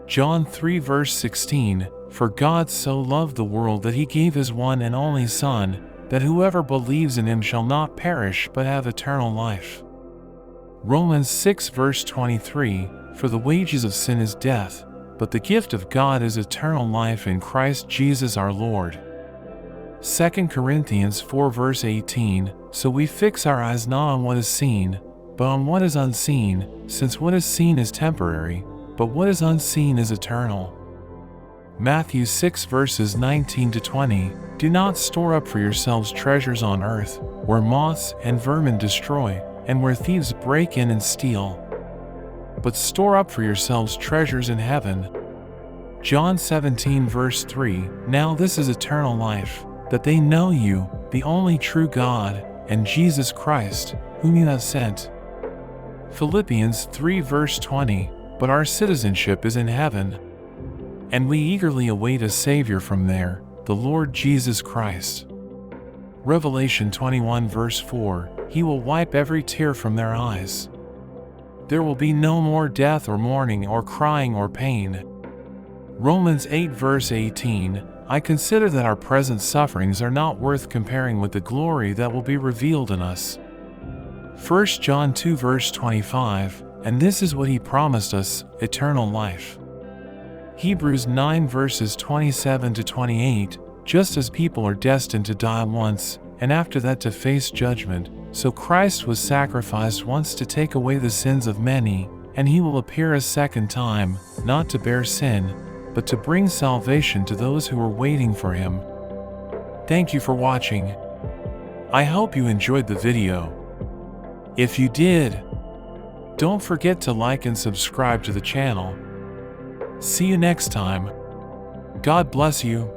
John 3 verse 16, "For God so loved the world that he gave his one and only Son, that whoever believes in him shall not perish but have eternal life." Romans 6 verse 23, "For the wages of sin is death, but the gift of God is eternal life in Christ Jesus our Lord." 2 Corinthians 4 verse 18, "So we fix our eyes not on what is seen, but on what is unseen, since what is seen is temporary, but what is unseen is eternal." Matthew 6 verses 19 to 20, "Do not store up for yourselves treasures on earth, where moths and vermin destroy, and where thieves break in and steal. But store up for yourselves treasures in heaven." John 17 verse 3, "Now this is eternal life, that they know you, the only true God, and Jesus Christ, whom you have sent." Philippians 3 verse 20, "But our citizenship is in heaven, and we eagerly await a Savior from there, the Lord Jesus Christ." Revelation 21 verse 4, "He will wipe every tear from their eyes. There will be no more death or mourning or crying or pain." Romans 8 verse 18, "I consider that our present sufferings are not worth comparing with the glory that will be revealed in us." 1 John 2 verse 25, "And this is what he promised us, eternal life." Hebrews 9 verses 27 to 28, "Just as people are destined to die once, and after that to face judgment, so Christ was sacrificed once to take away the sins of many, and he will appear a second time, not to bear sin, but to bring salvation to those who are waiting for him." Thank you for watching. I hope you enjoyed the video. If you did, don't forget to like and subscribe to the channel. See you next time. God bless you.